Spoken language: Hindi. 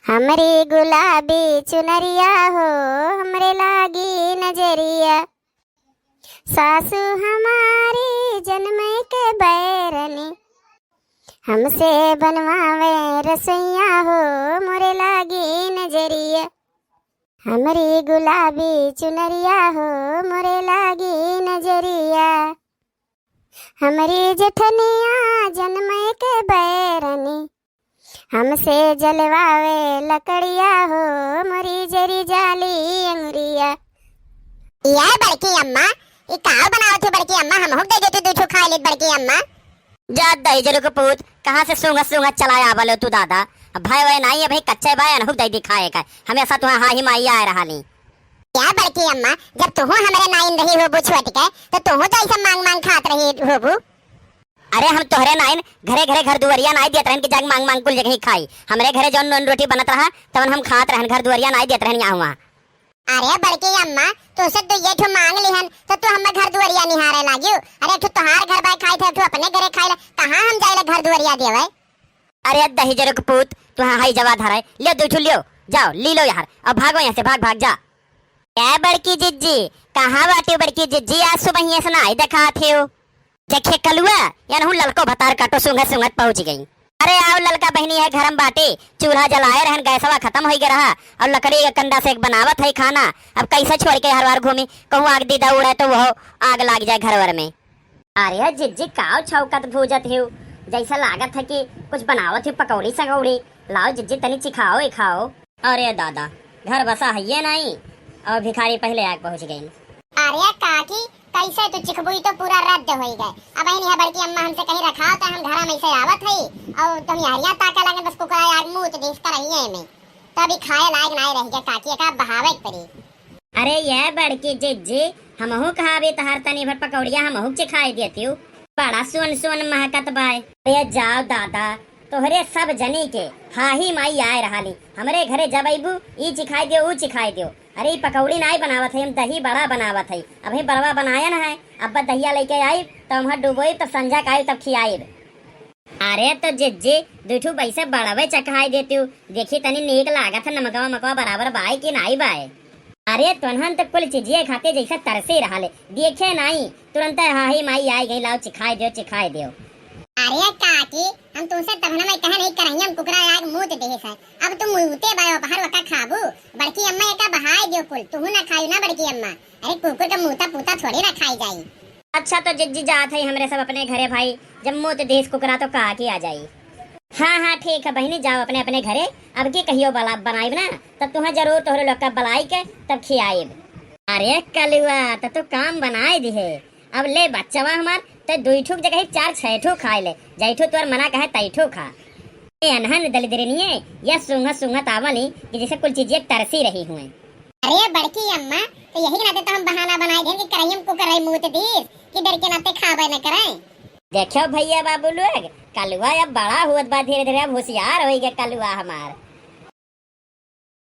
हमरे गुलाबी चुनरिया हो हमरे लागी नजरिया। सासू हमारी जन्म के बैरनी हमसे बनवावे रसोइया हो मोरे लागी नजरिया। हमरी गुलाबी चुनरिया हो मोरे लागी नजरिया। हमरी जेठनिया जन्म के बैरनी हमसे जलवावे लकड़िया हो मोरी जरी जाली अंगुरिया। यार बड़की अम्मा ये का बनावत हो बड़की अम्मा? हम दे देते दूठो खा ले बड़की अम्मा। जा दही जरू के पूत कहां से सूंघा सूंघा चलाया आवलो तू दादा। अब भाई भाई नहीं है भाई कच्चे भाई अनहुक दे दिखाए का हमेशा तुहा हां ही माई आ रहा नी। क्या बड़की अम्मा जब तू हमारे नाइन रही हो बुछवट के तो तू तो ऐसा मांग मांग खात रही हो बु। अरे हम तोहरे नाइन घरे घरे घर दुवरिया नाई देत रहन के जग मांग मांग कुल जगह ही खाई। हमरे घरे जौन नॉन रोटी बनत रहा तवन हम खात रहन घर दुवरिया नाई देत रहन यहाँ। अरे बड़की अम्मा तो से तो ये ठो मांग लिहन तो तू हम घर दुवरिया निहारे लागियो। अरे ठो तोहार घर बाय खाई थे तू अपने घरे खाई कहां हम जाइले घर दुवरिया देवे। अरे दही जरू के पूत तू हाई जवा धराए ले दूठू लियो जाओ ली लो यार अब भागो यहाँ से भाग भाग जा। क्या बड़की जिज्जी कहाँ बाटी बड़की जिज्जी आज सुबह ही सुनाई देखा थे जखे कलुआ यार हूँ ललको भतार काटो सुंगत सुंगत पहुंच गई। अरे आओ ललका बहनी है घरम बाटे चूल्हा जलाए रहन गैसवा खत्म हो गया रहा और लकड़ी का कंडा से एक बनावत है खाना। अब कैसे छोड़ के हर बार घूमी कहूँ आग दीदा उड़े तो वो आग लाग जाए घरवर में। अरे जिज्जी काव छौकत भूजत है जैसा लागत है कि कुछ बनावत है पकौड़ी सकौड़ी। लाओ जिज्जी तनी चिखाओ ही खाओ। अरे दादा घर बसा है ये नहीं और भिखारी पहले आग पहुंच गई। अरे काकी कैसे तो चिखबुई तो पूरा रद्द हो गए। अब नहीं है बड़की अम्मा हमसे कहीं रखा तो हम घर में से आवत है और तुम यारियां ताका लगे बस कुकरा आग मुंह तो देखता रही है में तभी खाए लायक नहीं रह गया काकी का बहावे पड़ी। अरे ये बड़की जिज्जी हमहू कहावे तहार तनी भर पकौड़िया हमहू चिखाई देती हूँ बड़ा सुन सुन महकत बाय। अरे जाओ दादा तोहरे सब जनी के हा ही माई आए रहाली हमरे घरे जब अबू ई चिखाई दियो ऊ चिखाई दियो। अरे पकौड़ी नहीं बनावत है हम दही बड़ा बनावत है अभी बड़वा बनाया ना है अब दहिया लेके आई तो हम डूबोई तो संजा का तब खियाई। अरे तो जिज्जी दूठू पैसे बड़वे चखाई देती हूँ देखी तनी नीक लागत है नमकवा मकवा बराबर बाय की नहीं बाय। अरे तुनहन तो कुल चीजिए खाते जैसा तरसे रहा ले देखे नहीं तुरंत हा ही माई आई गई लाओ चिखाई दियो चिखाई दियो। अरे काकी हम तुमसे तभना में कह नहीं करही हम कुकरा आग मुंह ते देहे है अब तुम मुंहते बायो बाहर वका खाबू। बड़की अम्मा एका बहाई दियो कुल तू ना खाई ना बड़की अम्मा। अरे कुकुर का मुंहता पूता थोड़ी ना खाई जाई। अच्छा तो जिज्जी जात है हमरे सब अपने घरे भाई जब मुंह ते देश कुकरा तो कहा की आ जाई। हाँ हाँ ठीक है बहनी जाओ अपने अपने घरे अब की कहियो बनाई ना तब तुम्हें जरूर तोहरे लोग का बलाई के तब खियाएब। अरे कलुआ तो काम बनाए दी है अब ले बच्चवा हमार तो दुईठुक जगह चार छह ठो खाए ले जैठो तोर मना कहे तैठो खा। ये अनहन दलिद्री नहीं है या सूंघा सूंघा तावली कि जैसे कुल चीजें तरसी रही हुए। अरे बड़की अम्मा तो यही नाते तो हम बहाना बनाए थे कि करही हम कुकरा मुंह ते दीस कि डर के नाते खावे न कराए। देखो भैया बाबू लोग कलुआ अब बड़ा हुआ बा धीरे धीरे अब होशियार हो गया कलुआ हमार।